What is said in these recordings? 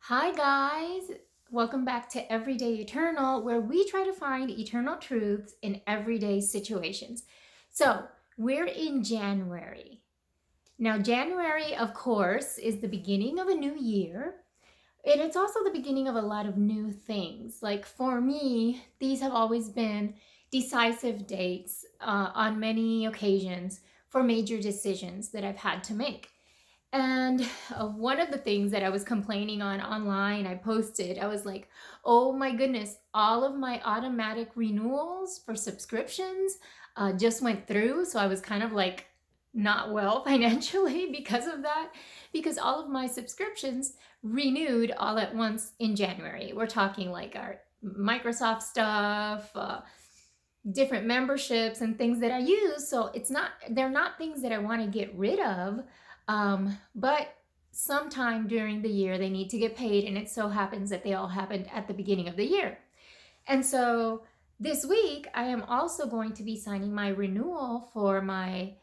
Hi, guys. Welcome back to Everyday Eternal, where we try to find eternal truths in everyday situations. So, we're in January. Now, January, of course, is the beginning of a new year, and it's also the beginning of a lot of new things. Like for me, these have always been decisive dates on many occasions for major decisions that I've had to make. And one of the things that I was complaining on online, I posted, I was like, oh my goodness, all of my automatic renewals for subscriptions just went through. So I was kind of like not well financially because of that, because all of my subscriptions renewed all at once in January. We're talking like our Microsoft stuff, different memberships and things that I use. So they're not things that I want to get rid of. But sometime during the year they need to get paid, and it so happens that they all happened at the beginning of the year. And so this week I am also going to be signing my renewal for my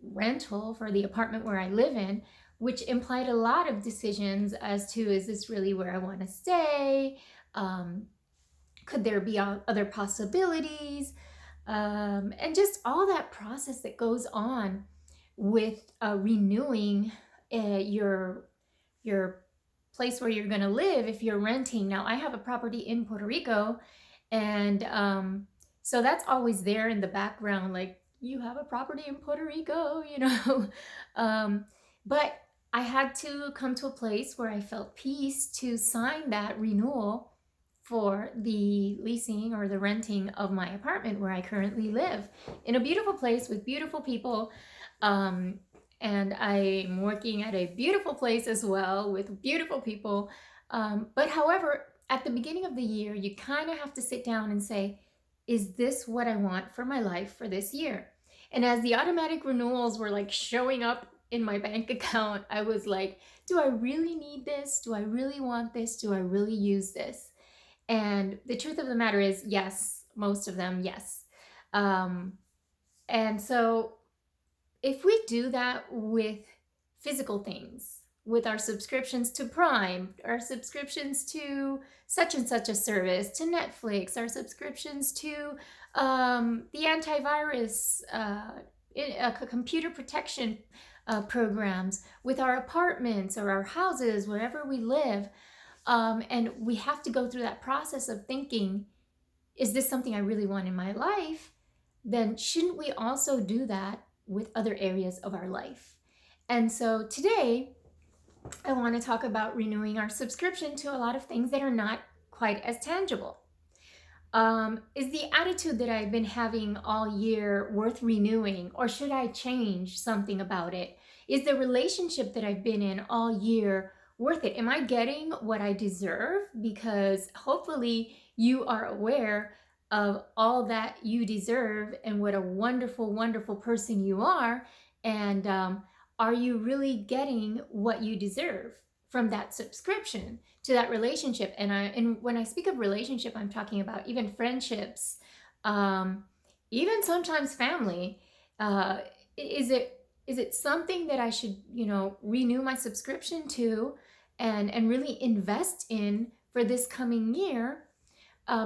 rental for the apartment where I live in, which implied a lot of decisions as to, is this really where I want to stay? Could there be other possibilities? And just all that process that goes on with renewing your place where you're going to live if you're renting. Now, I have a property in Puerto Rico, and so that's always there in the background, like, you have a property in Puerto Rico, you know. But I had to come to a place where I felt peace to sign that renewal for the leasing or the renting of my apartment where I currently live, in a beautiful place with beautiful people. Um, and I'm working at a beautiful place as well with beautiful people. But however, at the beginning of the year, you kind of have to sit down and say, is this what I want for my life for this year? And as the automatic renewals were like showing up in my bank account, I was like, do I really need this? Do I really want this? Do I really use this? And the truth of the matter is, yes, most of them, yes. Um, and so if we do that with physical things, with our subscriptions to Prime, our subscriptions to such and such a service, to Netflix, our subscriptions to the antivirus, computer protection programs, with our apartments or our houses, wherever we live, and we have to go through that process of thinking, is this something I really want in my life? Then shouldn't we also do that with other areas of our life? And so today, I want to talk about renewing our subscription to a lot of things that are not quite as tangible. Is the attitude that I've been having all year worth renewing, or should I change something about it? Is the relationship that I've been in all year worth it? Am I getting what I deserve? Because hopefully you are aware of all that you deserve and what a wonderful, wonderful person you are. And are you really getting what you deserve from that subscription to that relationship? And when I speak of relationship, I'm talking about even friendships, even sometimes family. Uh, is it something that I should, renew my subscription to and really invest in for this coming year?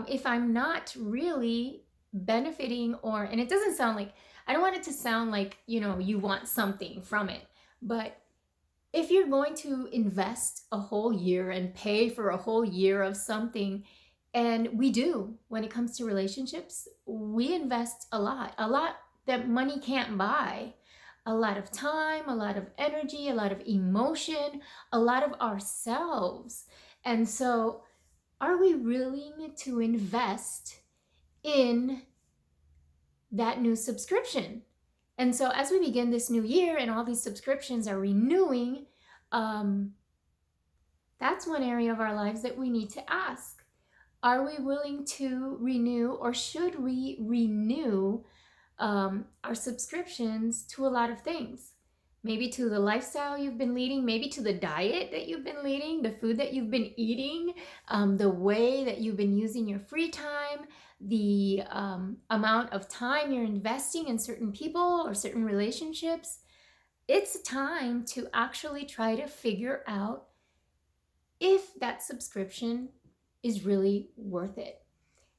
If I'm not really benefiting, and it doesn't sound like, I don't want it to sound like, you want something from it, but if you're going to invest a whole year and pay for a whole year of something, and we do when it comes to relationships, we invest a lot that money can't buy. A lot of time, a lot of energy, a lot of emotion, a lot of ourselves. And so, are we willing to invest in that new subscription? And so, as we begin this new year and all these subscriptions are renewing, um, that's one area of our lives that we need to ask. Are we willing to renew, or should we renew our subscriptions to a lot of things? Maybe to the lifestyle you've been leading, maybe to the diet that you've been leading, the food that you've been eating, the way that you've been using your free time, the amount of time you're investing in certain people or certain relationships. It's time to actually try to figure out, if that subscription is really worth it.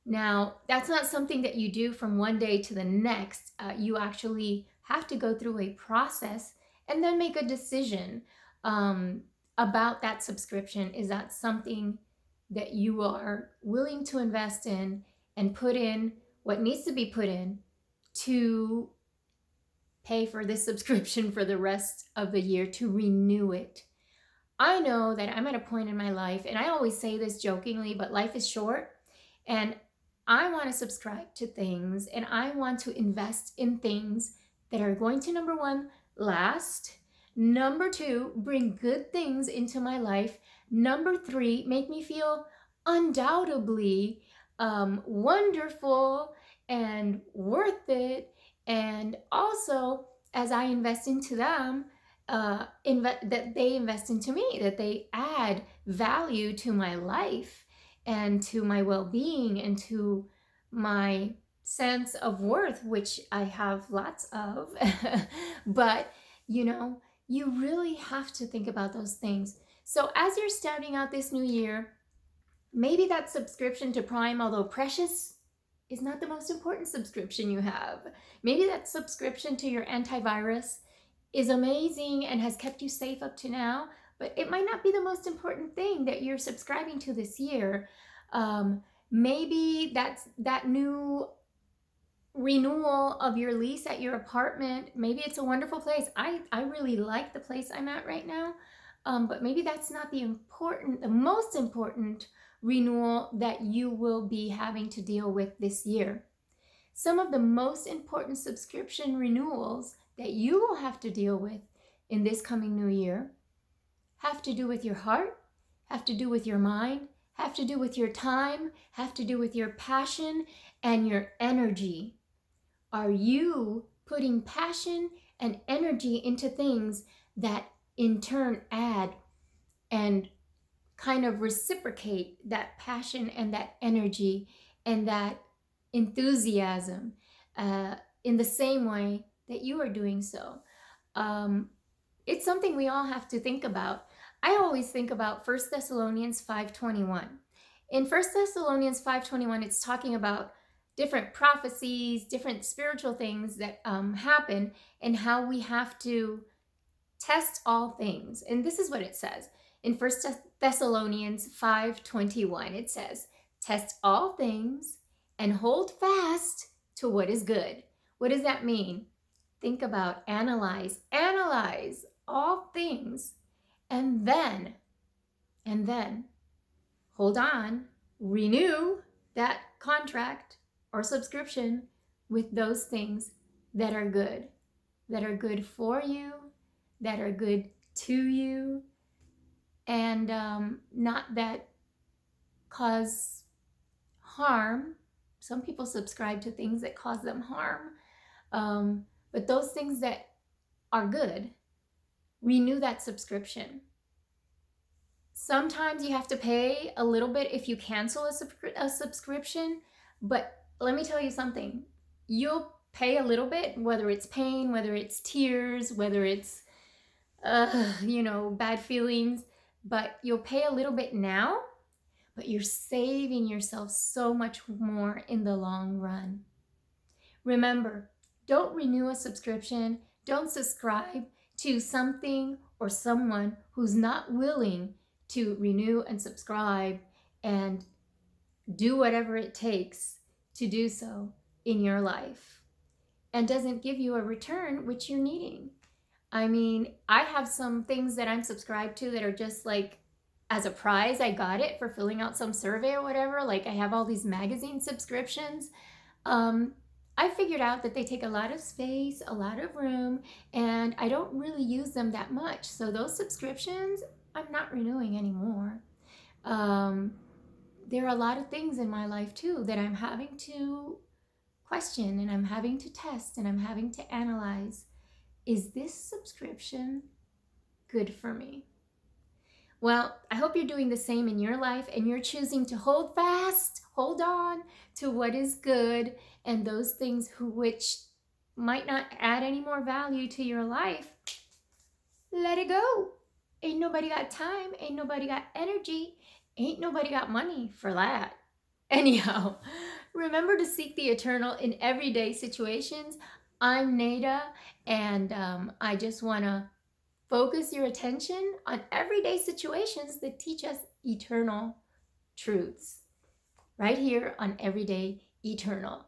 Now, that's not something that you do from one day to the next. You actually have to go through a process and then make a decision um, about that subscription. Is that something that you are willing to invest in and put in what needs to be put in to pay for this subscription for the rest of the year, to renew it? I know that I'm at a point in my life, and I always say this jokingly, but life is short, and I want to subscribe to things and I want to invest in things that are going to, number one, last, number two, bring good things into my life, number three, make me feel undoubtedly wonderful and worth it, and also as I invest into them, that they invest into me, that they add value to my life and to my well-being and to my sense of worth, which I have lots of. But you really have to think about those things. So as you're starting out this new year, maybe that subscription to Prime, although precious, is not the most important subscription you have. Maybe that subscription to your antivirus is amazing and has kept you safe up to now, but it might not be the most important thing that you're subscribing to this year. Maybe that's that new renewal of your lease at your apartment. Maybe it's a wonderful place. I really like the place I'm at right now, but maybe that's not the most important renewal that you will be having to deal with this year. Some of the most important subscription renewals that you will have to deal with in this coming new year have to do with your heart, have to do with your mind, have to do with your time, have to do with your passion and your energy. Are you putting passion and energy into things that in turn add and kind of reciprocate that passion and that energy and that enthusiasm in the same way that you are doing so? It's something we all have to think about. I always think about 1 Thessalonians 5:21. In 1 Thessalonians 5:21, it's talking about different prophecies, different spiritual things that happen, and how we have to test all things. And this is what it says. In 1 Thessalonians 5:21, it says, "Test all things and hold fast to what is good." What does that mean? Think about, analyze all things, and then hold on, renew that contract or subscription with those things that are good for you, that are good to you, and not that cause harm. Some people subscribe to things that cause them harm, but those things that are good, renew that subscription. Sometimes you have to pay a little bit if you cancel a subscription, but let me tell you something. You'll pay a little bit, whether it's pain, whether it's tears, whether it's bad feelings, but you'll pay a little bit now, but you're saving yourself so much more in the long run. Remember, don't renew a subscription, don't subscribe to something or someone who's not willing to renew and subscribe and do whatever it takes to do so in your life, and doesn't give you a return which you're needing. I mean, I have some things that I'm subscribed to that are just like as a prize. I got it for filling out some survey or whatever. Like I have all these magazine subscriptions. I figured out that they take a lot of space, a lot of room, and I don't really use them that much. So those subscriptions, I'm not renewing anymore. There are a lot of things in my life too that I'm having to question, and I'm having to test, and I'm having to analyze. Is this subscription good for me? Well, I hope you're doing the same in your life, and you're choosing to hold fast, hold on to what is good, and those things which might not add any more value to your life, let it go. Ain't nobody got time, ain't nobody got energy, ain't nobody got money for that. Anyhow, remember to seek the eternal in everyday situations. I'm Nada, and I just want to focus your attention on everyday situations that teach us eternal truths right here on Everyday Eternal.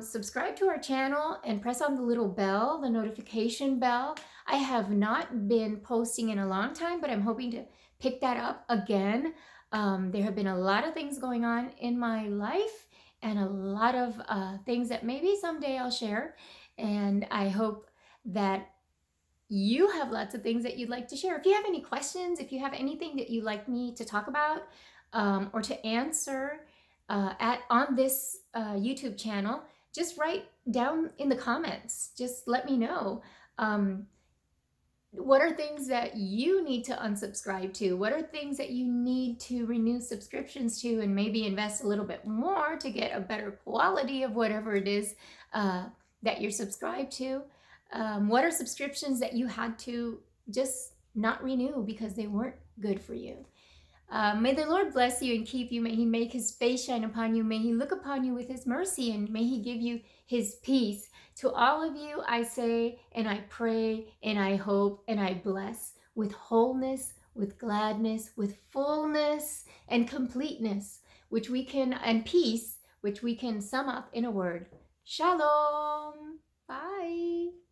Subscribe to our channel and press on the little bell, the notification bell. I have not been posting in a long time, but I'm hoping to pick that up again. There have been a lot of things going on in my life and a lot of things that maybe someday I'll share. And I hope that you have lots of things that you'd like to share. If you have any questions, if you have anything that you'd like me to talk about or to answer on this YouTube channel, just write down in the comments. Just let me know. What are things that you need to unsubscribe to? What are things that you need to renew subscriptions to and maybe invest a little bit more to get a better quality of whatever it is that you're subscribed to? What are subscriptions that you had to just not renew because they weren't good for you? May the Lord bless you and keep you. May he make his face shine upon you. May he look upon you with his mercy, and may he give you his peace. To all of you, I say, and I pray, and I hope, and I bless with wholeness, with gladness, with fullness and completeness, and peace, which we can sum up in a word. Shalom. Bye.